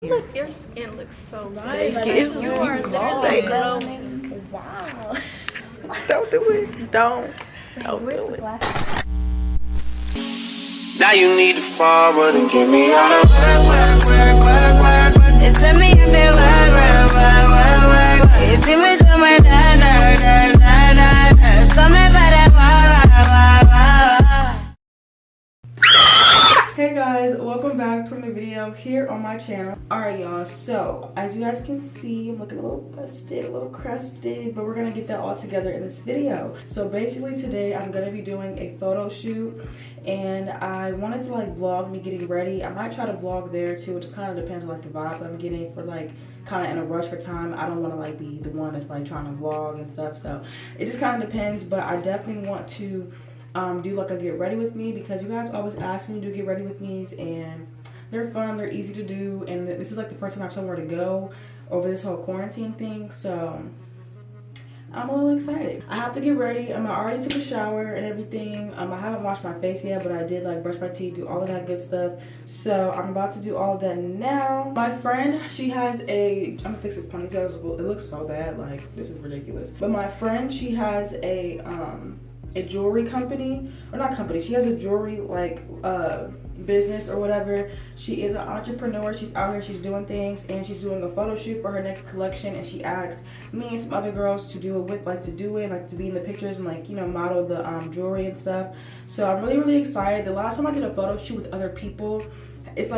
Look, your skin looks so Right, good. like, You are literally glowing. Wow. Don't do it. Don't do it. Now you need to forward and give me all the work. Just let me have that work. You see me do my da. Something about that Hey guys, welcome back from the video here on my channel. Alright y'all, so as you guys can see, I'm looking a little busted, a little crusted, but we're gonna get that all together in this video. So basically today I'm gonna be doing a photo shoot, and I wanted to like vlog me getting ready. I might try to vlog there too. It just kind of depends on like the vibe I'm getting, for like kind of in a rush for time. I don't want to like be the one that's like trying to vlog and stuff, so it just kind of depends. But I definitely want to do like a get ready with me, because you guys always ask me to do get ready with me's, and they're fun, they're easy to do, and this is like the first time I have somewhere to go over this whole quarantine thing, so I'm a little excited. I have to get ready. I already took a shower and everything. I haven't washed my face yet, but I did like brush my teeth, do all of that good stuff. So I'm about to do all of that now. My friend, she has a, I'm gonna fix this ponytail. It looks so bad, like this is ridiculous. But my friend, she has a jewelry company, or not company, she has a jewelry like business or whatever. She is an entrepreneur. She's out here, she's doing things, and she's doing a photo shoot for her next collection, and she asked me and some other girls to do it with, like to be in the pictures and like, you know, model the jewelry and stuff. So I'm really excited. The last time I did a photo shoot with other people, it's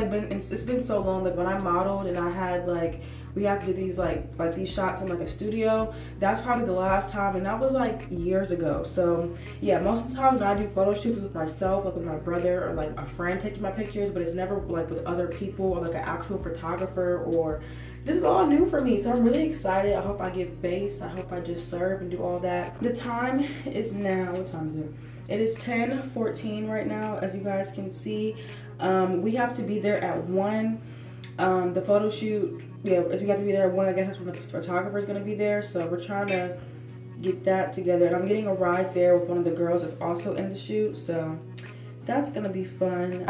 been so long. Like when I modeled and I had like, we have to do these like these shots in like a studio, that's probably the last time, and that was like years ago. So yeah, most of the time when I do photo shoots with myself, like with my brother or like a friend taking my pictures, but it's never like with other people or like an actual photographer, or this is all new for me. So I'm really excited. I hope I give face. I hope I just serve and do all that. The time is now, what time is it? It is 10:14 right now, as you guys can see. We have to be there at 1. The photo shoot, yeah, we have to be there at 1. I guess that's when the photographer is going to be there. So we're trying to get that together. And I'm getting a ride there with one of the girls that's also in the shoot. So that's going to be fun.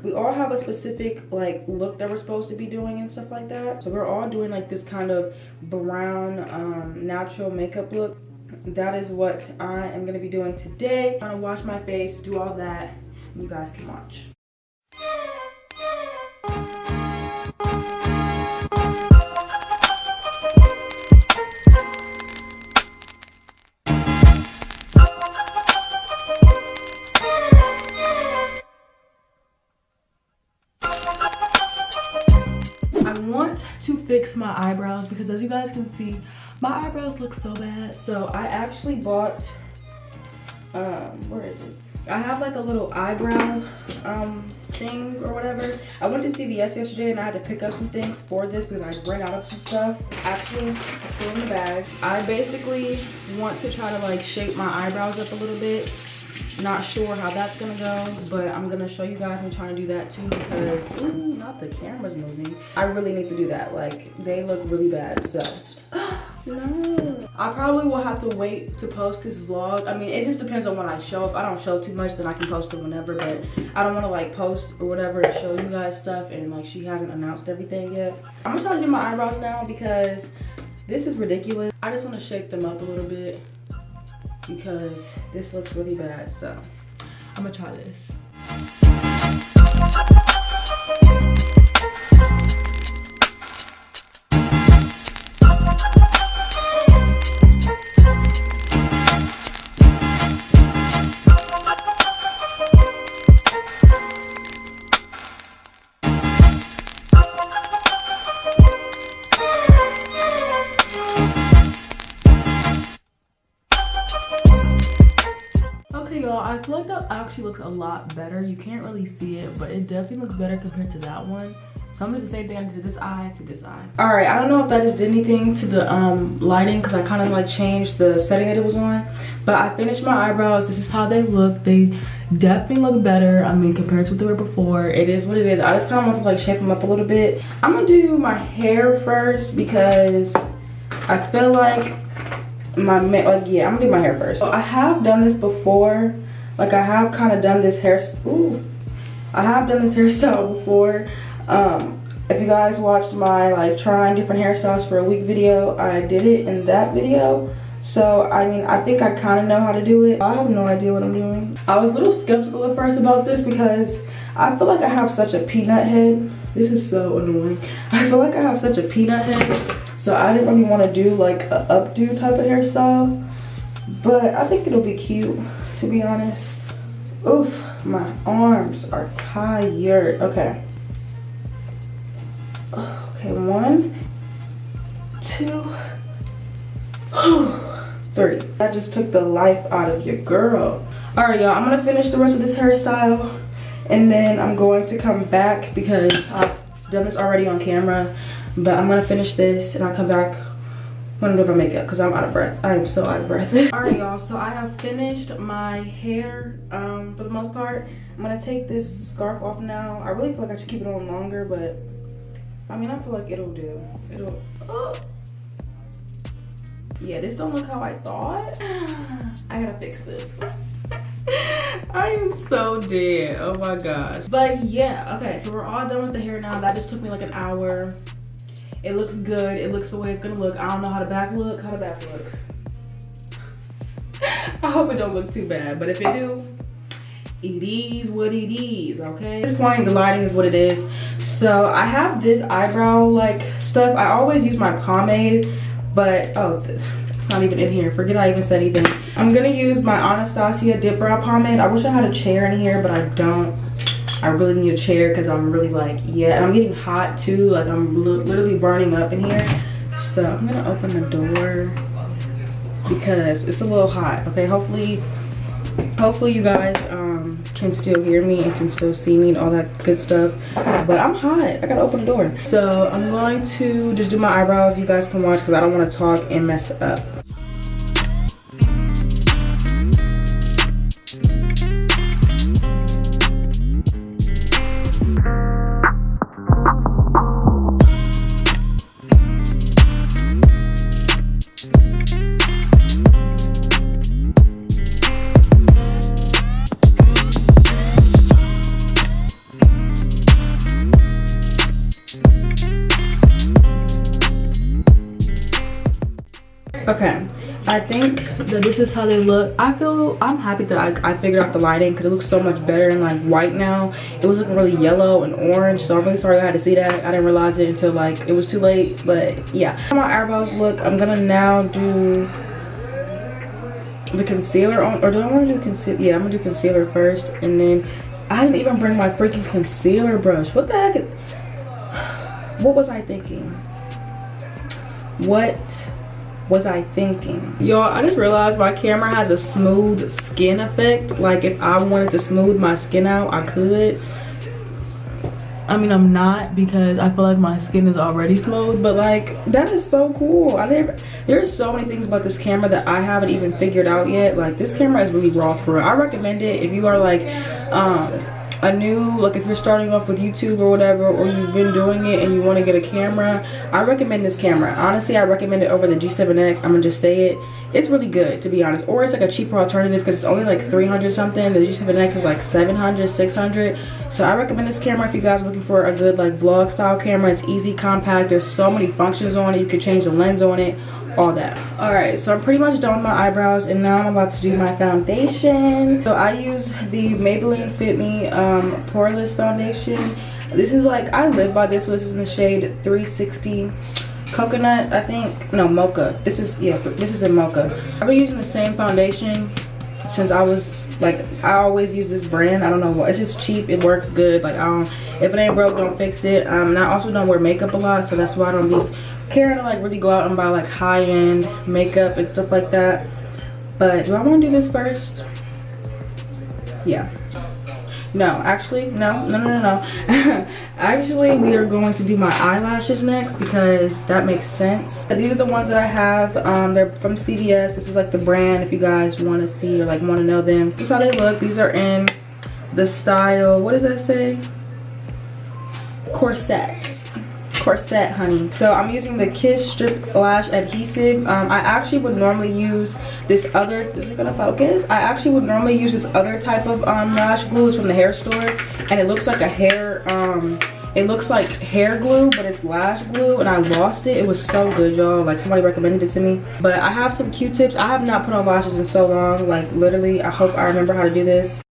We all have a specific like look that we're supposed to be doing and stuff like that. So we're all doing like this kind of brown natural makeup look. That is what I am going to be doing today. I'm going to wash my face, do all that, and you guys can watch. I want to fix my eyebrows, because as you guys can see, my eyebrows look so bad. So I actually bought, where is it? I have like a little eyebrow thing or whatever. I went to CVS yesterday and I had to pick up some things for this because I ran out of some stuff. Actually, it's still in the bag. I basically want to try to like shape my eyebrows up a little bit. Not sure how that's gonna go, but I'm gonna show you guys me trying to do that too, because ooh, not the camera's moving. I really need to do that. Like they look really bad. So no, I probably will have to wait to post this vlog. I mean, it just depends on when I show. If I don't show too much, then I can post it whenever, but I don't want to like post or whatever to show you guys stuff, and like she hasn't announced everything yet. I'm gonna try to do my eyebrows now because this is ridiculous. I just want to shape them up a little bit because this looks really bad. So I'm gonna try this. I feel like that actually looks a lot better. You can't really see it, but it definitely looks better compared to that one. So I'm gonna do the same thing I did to this eye to this eye. All right, I don't know if that just did anything to the lighting, because I kind of like changed the setting that it was on, but I finished my eyebrows. This is how they look. They definitely look better. I mean, compared to what they were before. It is what it is. I just kind of want to like shape them up a little bit. I'm gonna do my hair first because I feel like I'm gonna do my hair first. So I have done this before. Like I have kind of done this I have done this hairstyle before. If you guys watched my like trying different hairstyles for a week video, I did it in that video. So I mean, I think I kind of know how to do it. I have no idea what I'm doing. I was a little skeptical at first about this because I feel like I have such a peanut head. This is so annoying. I feel like I have such a peanut head, so I didn't really want to do like a updo type of hairstyle. But I think it'll be cute, to be honest. Oof, my arms are tired. Okay. Okay, 1, 2, 3. That just took the life out of your girl. Alright, y'all, I'm gonna finish the rest of this hairstyle and then I'm going to come back because I've done this already on camera. But I'm gonna finish this and I'll come back when I'm doing my makeup because I'm out of breath. I am so out of breath. Alright, y'all, so I have finished my hair for the most part. I'm gonna take this scarf off now. I really feel like I should keep it on longer, but I mean, I feel like it'll do. It'll. Yeah, this don't look how I thought. I gotta fix this. I am so dead. Oh my gosh. But yeah, okay, so we're all done with the hair now. That just took me like an hour. It looks good. It looks the way it's gonna look. I don't know how the back look. How the back look? I hope it don't look too bad, but if it do, it is what it is, okay? At this point, the lighting is what it is. So I have this eyebrow like stuff. I always use my pomade, but oh, it's not even in here. Forget I even said anything. I'm gonna use my Anastasia dip brow pomade. I wish I had a chair in here, but I don't. I really need a chair because I'm really like, yeah, and I'm getting hot too. Like I'm literally burning up in here. So I'm gonna open the door because it's a little hot, okay? Hopefully you guys can still hear me and can still see me and all that good stuff, but I'm hot. I gotta open the door. So I'm going to just do my eyebrows. You guys can watch because I don't want to talk and mess up. Okay, I think that this is how they look. I'm happy that I figured out the lighting because it looks so much better in like white now. It was looking really yellow and orange, so I'm really sorry I had to see that. I didn't realize it until like it was too late, but yeah. How my eyebrows look, I'm gonna now do the concealer on, or do I want to do concealer? Yeah, I'm gonna do concealer first, and then I didn't even bring my freaking concealer brush. What the heck? What was I thinking? What was I thinking? Y'all, I just realized my camera has a smooth skin effect. Like if I wanted to smooth my skin out, I could. I mean, I'm not because I feel like my skin is already smooth, but like that is so cool. There's so many things about this camera that I haven't even figured out yet. Like this camera is really raw for real. I recommend it if you are like like if you're starting off with YouTube or whatever, or you've been doing it and you want to get a camera. I recommend this camera. Honestly, I recommend it over the G7X. I'm gonna just say it. It's really good, to be honest. Or it's like a cheaper alternative because it's only like 300 something. The G7X is like 700, 600. So I recommend this camera if you guys are looking for a good like vlog style camera. It's easy, compact. There's so many functions on it. You can change the lens on it, all that. All right, so I'm pretty much done with my eyebrows, and now I'm about to do my foundation. So I use the Maybelline Fit Me Poreless foundation. This is like, I live by this. This is in the shade 360 Coconut, I think. No, Mocha. This is, yeah, this is in Mocha. I've been using the same foundation since I was like, I always use this brand. I don't know what, it's just cheap. It works good. Like if it ain't broke, don't fix it. And I also don't wear makeup a lot, so that's why I don't be caring to like really go out and buy like high-end makeup and stuff like that. But do I want to do this first? Yeah. No, actually, no. Actually, we are going to do my eyelashes next because that makes sense. These are the ones that I have. They're from CVS. This is like the brand if you guys want to see or like want to know them. This is how they look. These are in the style, what does that say? Corset, honey. So I'm using the Kiss Strip Lash Adhesive. I actually would normally use this other, is it gonna focus? I actually would normally use this other type of lash glue. It's from the hair store, and it looks like a hair, It looks like hair glue, but it's lash glue, and I lost it. It was so good, y'all. Like, somebody recommended it to me. But I have some Q-tips. I have not put on lashes in so long. Like, literally, I hope I remember how to do this.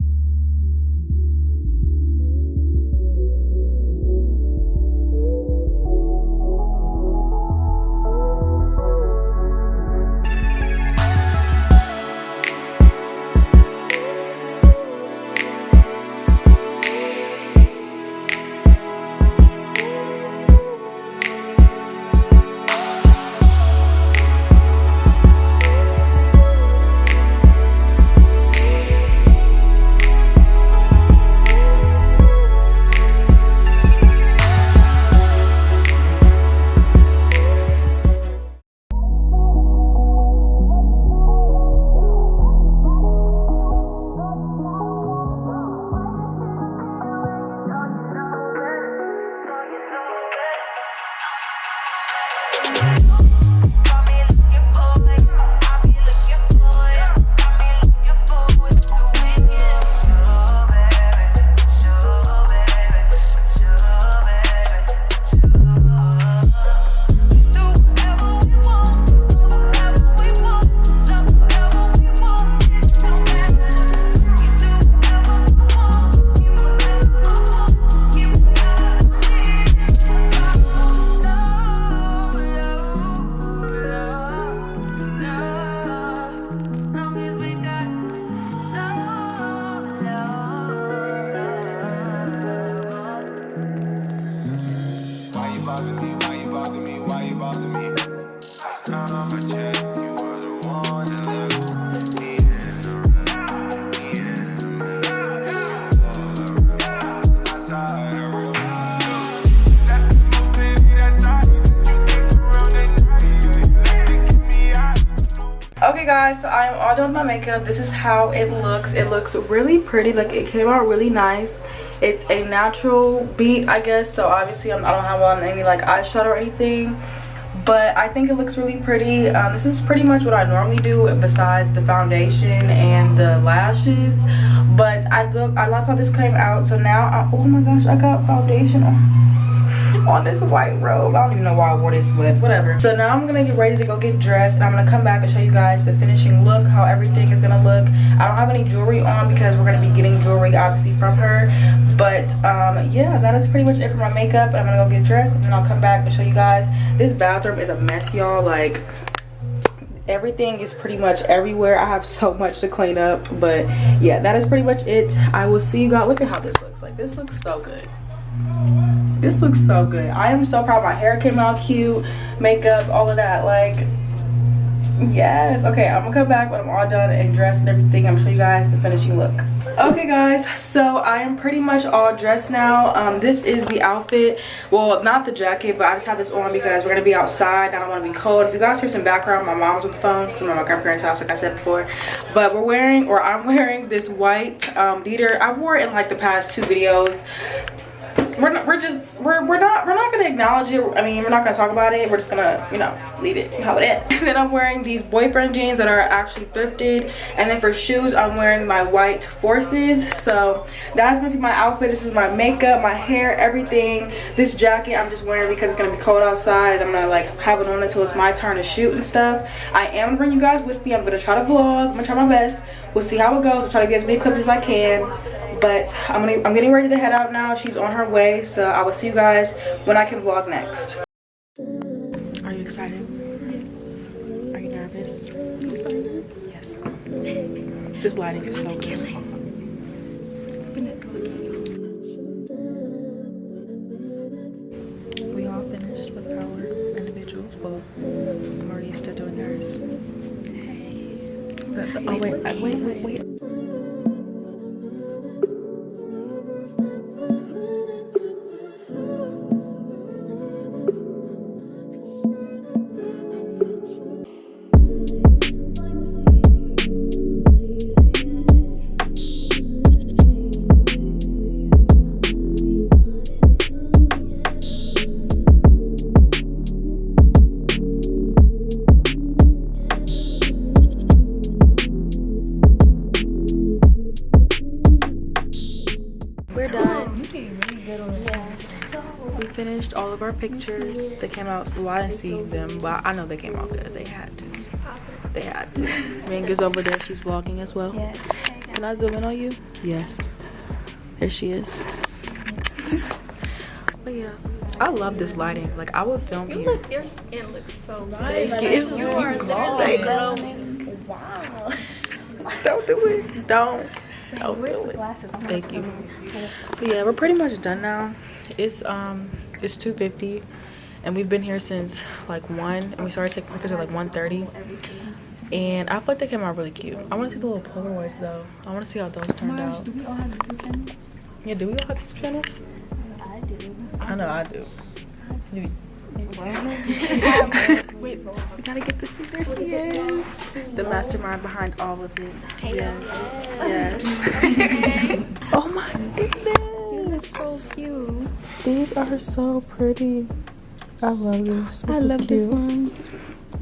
Okay guys, so I am all done with my makeup. This is how it looks. It looks really pretty. Like, it came out really nice. It's a natural beat, I guess, so obviously I don't have on any like eyeshadow or anything, but I think it looks really pretty. This is pretty much what I normally do besides the foundation and the lashes, but I love how this came out. So now oh my gosh, I got foundation on this white robe. I don't even know why I wore this, but whatever. So now I'm gonna get ready to go get dressed, and I'm gonna come back and show you guys the finishing look, how everything is gonna look. I don't have any jewelry on because we're gonna be getting jewelry obviously from her, but yeah, that is pretty much it for my makeup. I'm gonna go get dressed, and then I'll come back and show you guys. This bathroom is a mess, y'all. Like, everything is pretty much everywhere. I have so much to clean up, but yeah, that is pretty much it. I will see you guys. Look at how this looks. Like, this looks so good. This looks so good. I am so proud. My hair came out cute, makeup, all of that. Like, yes. Okay, I'm gonna come back when I'm all done and dressed and everything. I'm gonna show you guys the finishing look. Okay guys, so I am pretty much all dressed now. This is the outfit. Well, not the jacket, but I just have this on because we're gonna be outside. I don't want to be cold. If you guys hear some background, my mom's on the phone. I'm at my grandparents' house, like I said before. But I'm wearing this white beater. I wore it in like the past 2 videos. We're not gonna acknowledge it. I mean, we're not gonna talk about it. We're just gonna, you know, leave it how it is. And then I'm wearing these boyfriend jeans that are actually thrifted, and then for shoes I'm wearing my white Forces. So that's gonna be my outfit. This is my makeup, my hair, everything. This jacket I'm just wearing because it's gonna be cold outside. I'm gonna like have it on until it's my turn to shoot and stuff. I am gonna bring you guys with me. I'm gonna try to vlog. I'm gonna try my best. We'll see how it goes. I'll try to get as many clips as I can. But I'm getting ready to head out now. She's on her way, so I will see you guys when I can vlog next. Are you excited? Are you nervous? Yes. This lighting is so good. We all finished with our individuals. Well, Marie's still doing hers. Hey. Oh wait. pictures. They came out, well, I didn't see them, but I know they came out good. They had to. They had to. Manga's over there. She's vlogging as well. Yes. Can I zoom in on you? Yes. There she is. But yeah, I love this lighting. Like, I would film You here. look, your skin looks so Thank bright. you. It's You are literally glowing. Wow. Don't do it. Don't Where's do the it. glasses? Thank you. But yeah, we're pretty much done now. It's 2:50, and we've been here since like 1, and we started taking pictures at like 1:30. And I feel like they came out really cute. I want to see the little Polaroids though. I want to see how those turned out. Do we all have YouTube channels? Yeah, do we all have YouTube channels? I do. I know I do. Wait, we gotta get the scissors. Yes. The mastermind behind all of it. Yes. Yes. Oh my goodness. So cute. These are so pretty. I love this. I love this one.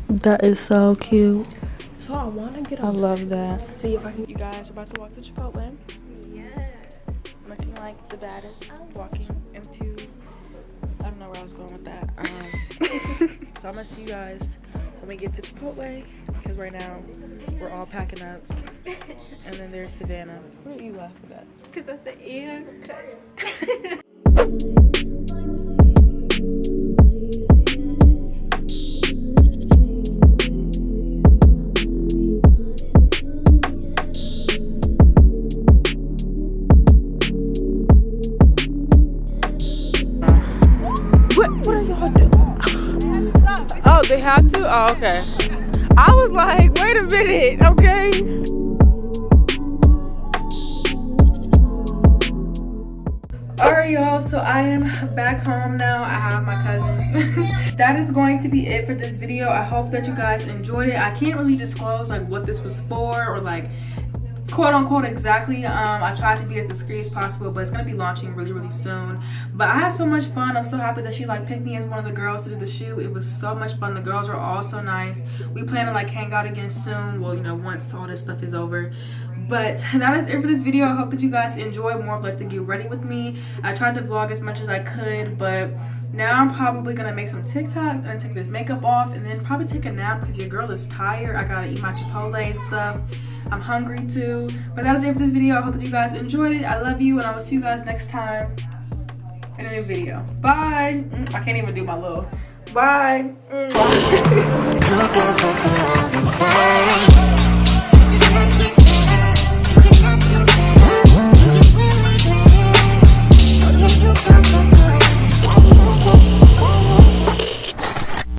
That is so cute. So I want to get I love that. See if I can. You guys are about to walk to Chipotle. Yeah. Looking like the baddest. Walking into. I don't know where I was going with that. So I'm gonna see you guys when we get to Chipotle, because right now we're all packing up. And then there's Savannah. What are you laughing at? Because that's the ear cut. What are y'all doing? Oh, they have to? Oh, okay. I was like, wait a minute, okay? Alright, y'all, so I am back home now. I have my cousin. That is going to be it for this video. I hope that you guys enjoyed it. I can't really disclose like what this was for, or like quote unquote exactly. I tried to be as discreet as possible, but it's gonna be launching really soon. But I had so much fun. I'm so happy that she like picked me as one of the girls to do the shoot. It was so much fun. The girls are all so nice. We plan to like hang out again soon, well, you know, once all this stuff is over. But that is it for this video. I hope that you guys enjoy more of like the get ready with me. I tried to vlog as much as I could, but now I'm probably gonna make some TikToks and take this makeup off, and then probably take a nap because your girl is tired. I gotta eat my Chipotle and stuff. I'm hungry too. But that is it for this video. I hope that you guys enjoyed it. I love you, and I will see you guys next time in a new video. Bye. I can't even do my little bye.